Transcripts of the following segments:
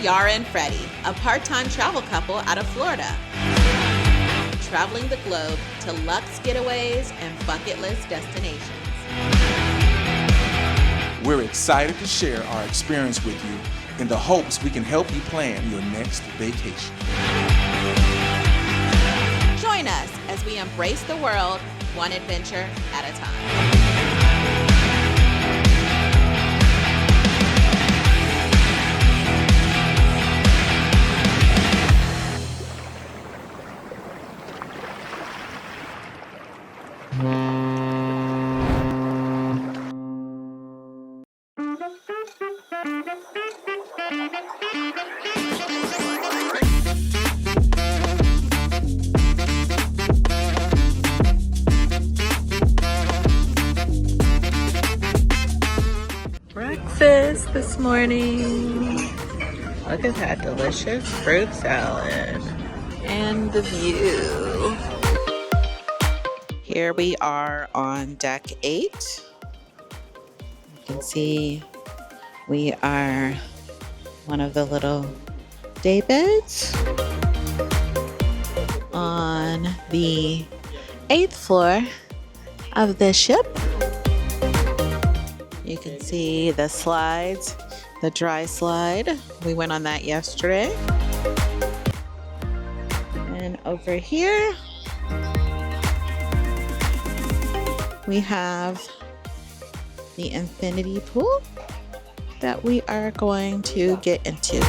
Yara and Freddie, a part-time travel couple out of Florida, traveling the globe to luxe getaways and bucket list destinations. We're excited to share our experience with you in the hopes we can help you plan your next vacation. Join us as we embrace the world one adventure at a time. Breakfast this morning. Look at that delicious fruit salad and the view. Here we are on deck 8. You can see we are one of the little day beds on the 8th floor of the ship. You can see the slides, the dry slide. We went on that yesterday. And over here, we have the infinity pool that we are going to get into.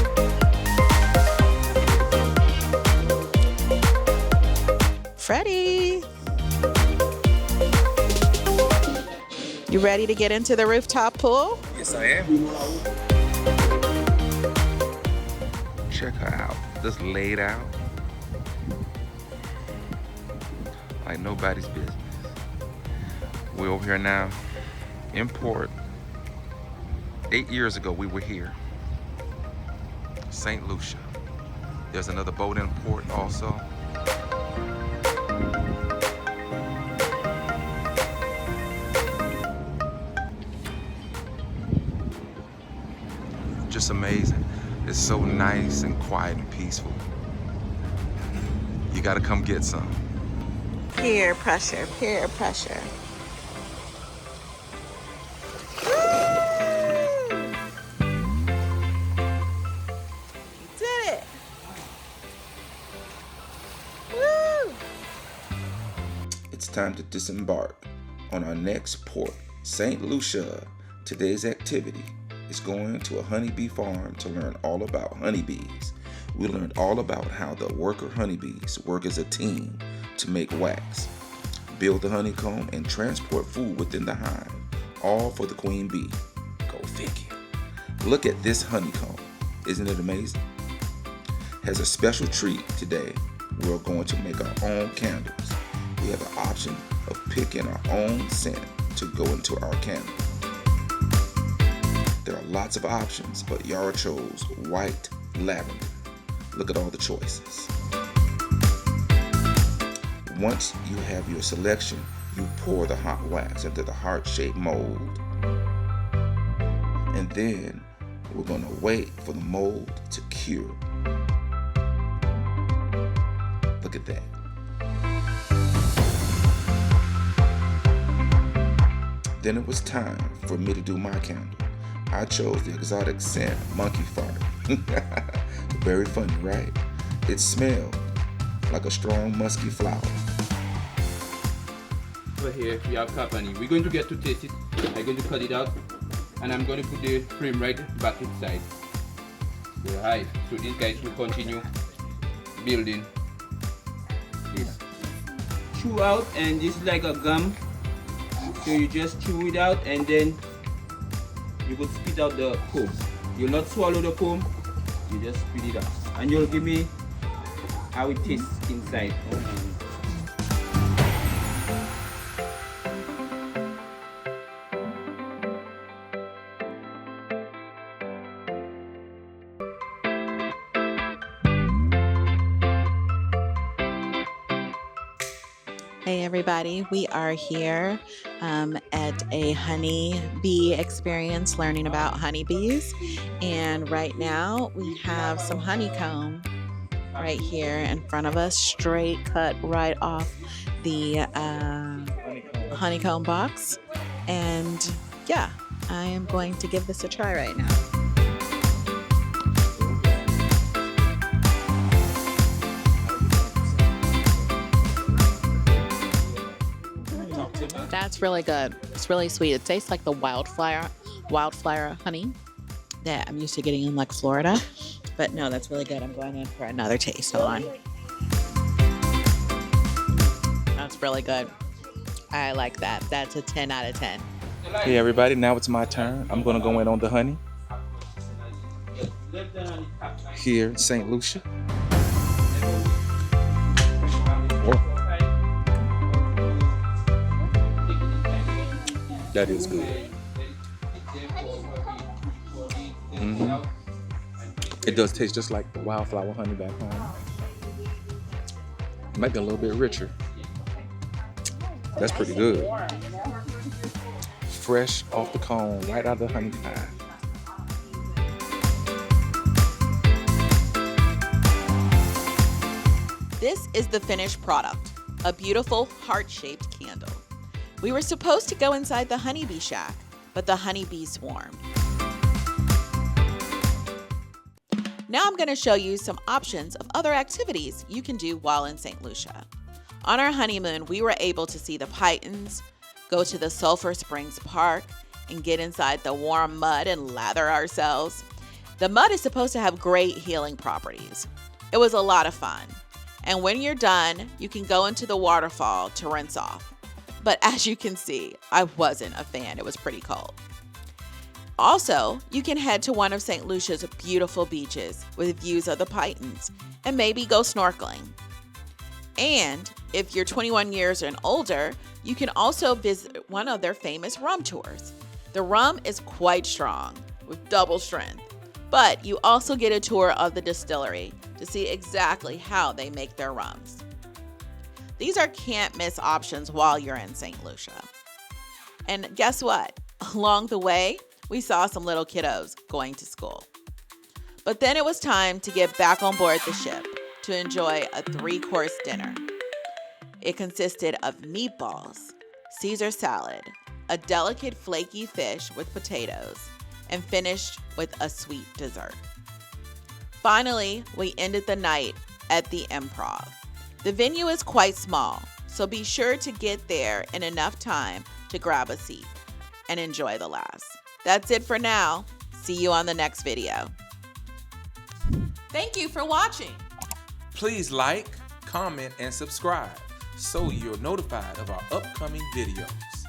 Freddie, you ready to get into the rooftop pool? Yes, I am. Check her out. Just laid out like nobody's business. We're over here now in port. 8 years ago, we were here. St. Lucia. There's another boat in port also. Just amazing. It's so nice and quiet and peaceful. You gotta come get some. Peer pressure, peer pressure. It's time to disembark on our next port, St. Lucia. Today's activity is going to a honeybee farm to learn all about honeybees. We learned all about how the worker honeybees work as a team to make wax, build the honeycomb, and transport food within the hive, all for the queen bee. Go figure. Look at this honeycomb. Isn't it amazing? Has a special treat today. We're going to make our own candles. We have an option of picking our own scent to go into our candle. There are lots of options, but Yara chose white lavender. Look at all the choices. Once you have your selection, you pour the hot wax into the heart-shaped mold. And then we're going to wait for the mold to cure. Look at that. Then it was time for me to do my candle. I chose the exotic scent monkey fart. Very funny, right? It smelled like a strong musky flower. Over here we have company. We're going to get to taste it. I'm going to cut it out and I'm going to put the frame right back inside the hive. So these guys will continue building this. Chew out, and this is like a gum. So you just chew it out and then you could spit out the comb. You'll not swallow the comb, you just spit it out. And you'll give me how it tastes inside. Hey everybody, we are here at a honeybee experience learning about honeybees, and right now we have some honeycomb right here in front of us, straight cut right off the honeycomb box. And yeah, I am going to give this a try right now. That's really good. It's really sweet. It tastes like the wildflower honey that I'm used to getting in like Florida. But no, that's really good. I'm going in for another taste. Hold on. That's really good. I like that. That's a 10 out of 10. Hey everybody, now it's my turn. I'm gonna go in on the honey here in St. Lucia. That is good. It does taste just like the wildflower honey back home. It might be a little bit richer. That's pretty good. Fresh off the cone, right out of the honey hive. This is the finished product, a beautiful heart-shaped candle. We were supposed to go inside the honeybee shack, but the honeybees swarmed. Now I'm going to show you some options of other activities you can do while in St. Lucia. On our honeymoon, we were able to see the pythons, go to the Sulphur Springs Park, and get inside the warm mud and lather ourselves. The mud is supposed to have great healing properties. It was a lot of fun. And when you're done, you can go into the waterfall to rinse off. But as you can see, I wasn't a fan. It was pretty cold. Also, you can head to one of St. Lucia's beautiful beaches with views of the pythons and maybe go snorkeling. And if you're 21 years and older, you can also visit one of their famous rum tours. The rum is quite strong with double strength, but you also get a tour of the distillery to see exactly how they make their rums. These are can't miss options while you're in St. Lucia. And guess what? Along the way, we saw some little kiddos going to school. But then it was time to get back on board the ship to enjoy a 3-course dinner. It consisted of meatballs, Caesar salad, a delicate flaky fish with potatoes, and finished with a sweet dessert. Finally, we ended the night at the Improv. The venue is quite small, so be sure to get there in enough time to grab a seat and enjoy the laughs. That's it for now. See you on the next video. Thank you for watching. Please like, comment, and subscribe so you're notified of our upcoming videos.